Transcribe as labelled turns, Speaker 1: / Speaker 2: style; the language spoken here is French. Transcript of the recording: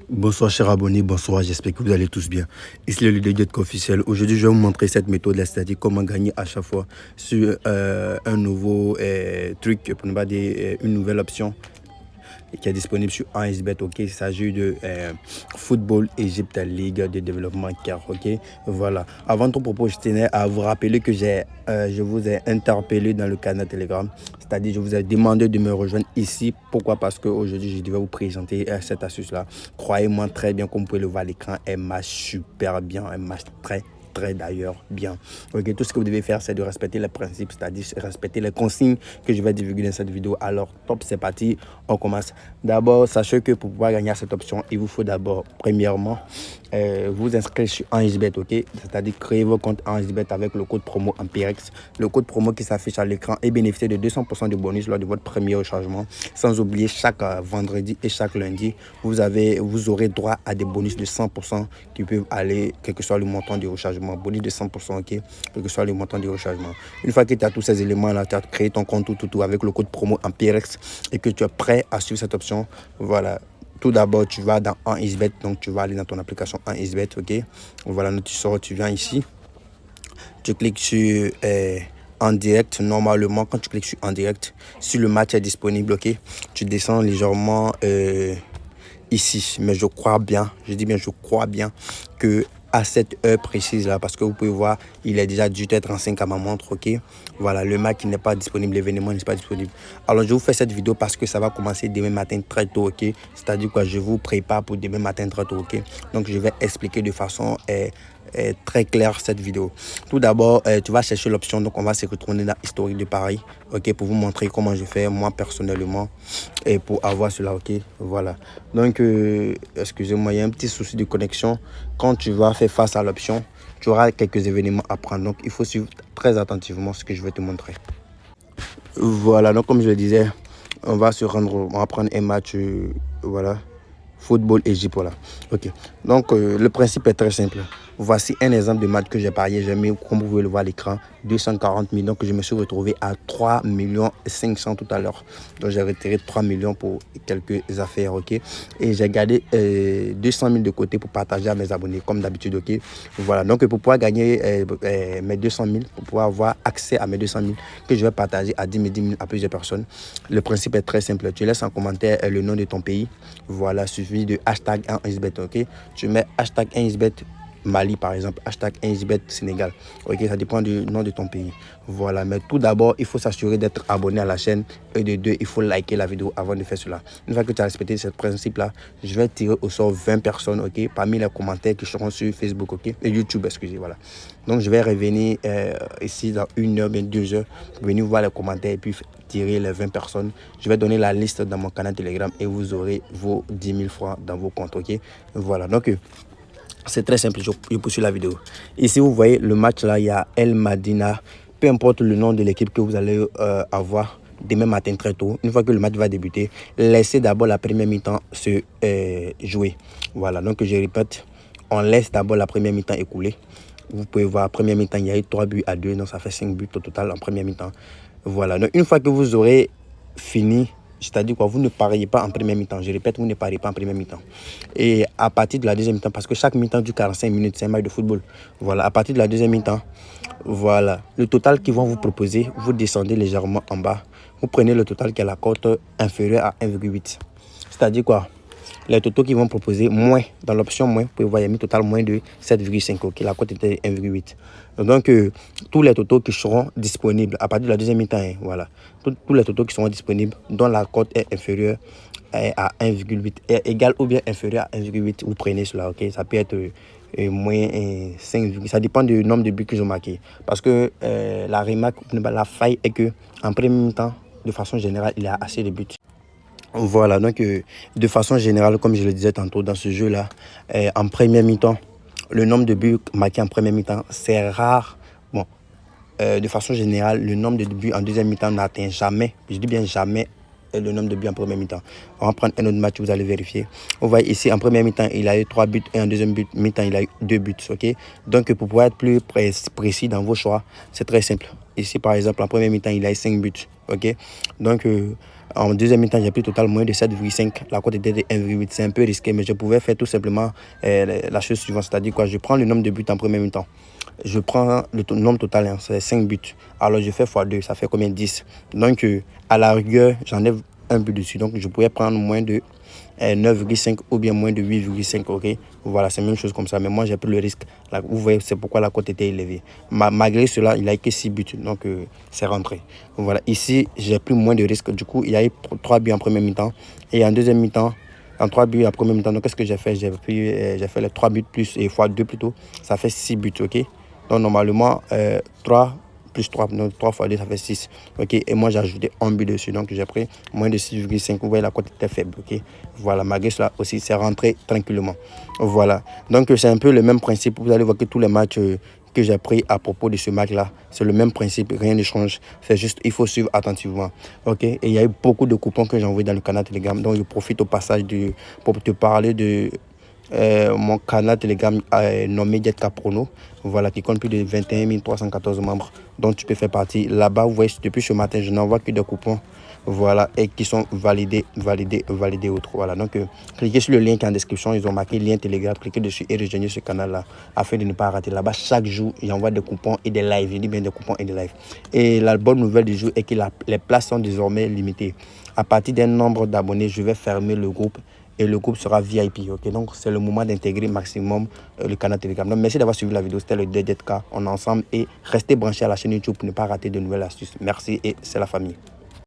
Speaker 1: Bonsoir chers abonnés, bonsoir, j'espère que vous allez tous bien. Ici le leader Jet officiel. Aujourd'hui, je vais vous montrer cette méthode, c'est-à-dire comment gagner à chaque fois sur un nouveau truc, pour ne pas dire une nouvelle option qui est disponible sur 1xBet. Ok, il s'agit de Football Egypt League de développement car. Ok, voilà. Avant tout propos, je tenais à vous rappeler que je vous ai interpellé dans le canal Telegram, c'est-à-dire je vous ai demandé de me rejoindre ici. Pourquoi? Parce qu'aujourd'hui je devais vous présenter cette astuce là. Croyez-moi très bien, comme vous pouvez le voir à l'écran, elle marche super bien, elle marche très d'ailleurs bien. Ok, tout ce que vous devez faire, c'est de respecter les principes, c'est-à-dire respecter les consignes que je vais divulguer dans cette vidéo. Alors top, c'est parti, on commence. D'abord, sachez que pour pouvoir gagner cette option, il vous faut d'abord premièrement vous inscrire sur 1xBet. Ok, c'est-à-dire créer vos comptes 1xBet avec le code promo Amperex, le code promo qui s'affiche à l'écran, et bénéficier de 200% de bonus lors de votre premier rechargement. Sans oublier, chaque vendredi et chaque lundi, vous aurez droit à des bonus de 100% qui peuvent aller, quel que soit le montant du rechargement. Bonus de 100%, ok, quel que soit le montant du rechargement. Une fois que tu as tous ces éléments là, tu as créé ton compte tout avec le code promo Amperex et que tu es prêt à suivre cette option, voilà. Tout d'abord, tu vas dans 1xBet, donc tu vas aller dans ton application 1xBet, ok. Voilà, tu sors, tu viens ici, tu cliques sur en direct. Normalement, quand tu cliques sur en direct, si le match est disponible, ok, tu descends légèrement ici. Mais je crois bien, je dis bien, je crois bien que à cette heure précise là, parce que vous pouvez voir, il est déjà 18h35 à ma montre, ok. Voilà, le match n'est pas disponible, l'événement n'est pas disponible. Alors je vous fais cette vidéo parce que ça va commencer demain matin très tôt, ok. C'est-à-dire quoi, je vous prépare pour demain matin très tôt, ok. Donc je vais expliquer de façon très claire cette vidéo. Tout d'abord, tu vas chercher l'option, donc on va se retourner dans historique de Paris, ok, pour vous montrer comment je fais moi personnellement et pour avoir cela, ok. Voilà, donc excusez-moi, il y a un petit souci de connexion. Quand tu vas faire face à l'option, tu auras quelques événements à prendre, donc il faut suivre très attentivement ce que je vais te montrer. Voilà, donc comme je le disais, on va prendre un match, voilà, Football Egypt, voilà. Ok, donc le principe est très simple. Voici un exemple de match que j'ai parié. J'ai mis, comme vous pouvez le voir à l'écran, 240 000. Donc je me suis retrouvé à 3 500 000 tout à l'heure. Donc j'ai retiré 3 millions pour quelques affaires, ok. Et j'ai gardé 200 000 de côté pour partager à mes abonnés, comme d'habitude, ok. Voilà, donc pour pouvoir gagner mes 200 000, pour pouvoir avoir accès à mes 200 000 que je vais partager à 10 000 à plusieurs personnes, le principe est très simple. Tu laisses en commentaire le nom de ton pays. Voilà, suivi de hashtag 1xBet, ok. Tu mets hashtag 1xBet Mali par exemple, hashtag 1xBet Sénégal, ok, ça dépend du nom de ton pays. Voilà, mais tout d'abord il faut s'assurer d'être abonné à la chaîne, et de deux, il faut liker la vidéo avant de faire cela. Une fois que tu as respecté ce principe là, je vais tirer au sort 20 personnes, ok, parmi les commentaires qui seront sur Facebook, ok, et YouTube, excusez, voilà. Donc je vais revenir ici dans 1 heure, bien 2 heures, pour venir voir les commentaires et puis tirer les 20 personnes. Je vais donner la liste dans mon canal Telegram et vous aurez vos 10 000 francs dans vos comptes, ok. Voilà, donc c'est très simple, je poursuis la vidéo. Ici, vous voyez le match là, il y a El Madina. Peu importe le nom de l'équipe que vous allez avoir demain matin très tôt, une fois que le match va débuter, laissez d'abord la première mi-temps se jouer. Voilà, donc je répète, on laisse d'abord la première mi-temps écouler. Vous pouvez voir, première mi-temps, il y a eu 3 buts à 2, donc ça fait 5 buts au total en première mi-temps. Voilà, donc une fois que vous aurez fini, c'est-à-dire quoi, vous ne pariez pas en première mi-temps. Je répète, vous ne pariez pas en première mi-temps. Et à partir de la deuxième mi-temps, parce que chaque mi-temps dure 45 minutes, c'est un match de football. Voilà, à partir de la deuxième mi-temps, voilà, le total qu'ils vont vous proposer, vous descendez légèrement en bas. Vous prenez le total qui est la cote inférieure à 1,8. C'est-à-dire quoi? Les totaux qui vont proposer moins, dans l'option moins, vous pouvez voir, il y a mis total moins de 7,5, ok, la cote était 1,8. Donc, tous les totaux qui seront disponibles à partir de la deuxième mi-temps, hein, voilà, tous les totaux qui seront disponibles, dont la cote est inférieure à 1,8, égal ou bien inférieur à 1,8, vous prenez cela, ok, ça peut être moins 5, ça dépend du nombre de buts qu'ils ont marqué. Parce que la remarque, la faille est que en premier mi-temps, de façon générale, il y a assez de buts. Voilà, donc de façon générale, comme je le disais tantôt dans ce jeu-là, en première mi-temps, le nombre de buts marqués en première mi-temps, c'est rare. Bon, de façon générale, le nombre de buts en deuxième mi-temps n'atteint jamais, je dis bien jamais, le nombre de buts en première mi-temps. On va prendre un autre match, vous allez vérifier. Vous voyez ici, en première mi-temps, il a eu 3 buts et en deuxième mi-temps, il a eu 2 buts, ok. Donc, pour pouvoir être plus précis dans vos choix, c'est très simple. Ici, par exemple, en première mi-temps, il a eu 5 buts, ok. Donc, En deuxième mi-temps, j'ai pris total moins de 7,5. La cote était de 1,8. C'est un peu risqué, mais je pouvais faire tout simplement la chose suivante. C'est-à-dire quoi? Je prends le nombre de buts en premier mi-temps. Je prends le nombre total, hein, c'est 5 buts. Alors je fais x2, ça fait combien? 10. Donc à la rigueur, j'enlève un but dessus. Donc je pourrais prendre moins de 9,5 ou bien moins de 8,5. Ok, voilà, c'est la même chose comme ça. Mais moi, j'ai pris le risque. Là, vous voyez, c'est pourquoi la cote était élevée. Malgré cela, il a eu que 6 buts. Donc c'est rentré. Voilà, ici, j'ai pris moins de risques. Du coup, il y a eu 3 buts en première mi-temps. Et en deuxième mi-temps, en 3 buts en première mi-temps, donc qu'est-ce que j'ai fait? J'ai fait les 3 buts plus et x2 plutôt. Ça fait 6 buts, ok? Donc normalement, 3 plus 3, donc 3 fois 2, ça fait 6. Ok, et moi j'ai ajouté un but dessus, donc j'ai pris moins de 6,5. Vous voyez, la cote était faible. Ok, voilà, malgré cela aussi, c'est rentré tranquillement. Voilà, donc c'est un peu le même principe. Vous allez voir que tous les matchs que j'ai pris à propos de ce match-là, c'est le même principe, rien ne change. C'est juste, il faut suivre attentivement. Ok, et il y a eu beaucoup de coupons que j'ai envoyés dans le canal Telegram, donc je profite au passage pour te parler de mon canal Telegram nommé Jetka Prono, voilà, qui compte plus de 21 314 membres, dont tu peux faire partie. Là-bas, vous voyez, depuis ce matin, je n'envoie que des coupons, voilà, et qui sont validés autres. Voilà, donc cliquez sur le lien qui est en description, ils ont marqué lien Telegram, cliquez dessus et rejoignez ce canal-là afin de ne pas rater. Là-bas, chaque jour, j'envoie des coupons et des lives, je dis bien des coupons et des lives. Et la bonne nouvelle du jour est que les places sont désormais limitées. À partir d'un nombre d'abonnés, je vais fermer le groupe et le groupe sera VIP. Ok, donc c'est le moment d'intégrer maximum le canal Telegram. Donc merci d'avoir suivi la vidéo. C'était le DJK. On est ensemble et restez branchés à la chaîne YouTube pour ne pas rater de nouvelles astuces. Merci et c'est la famille.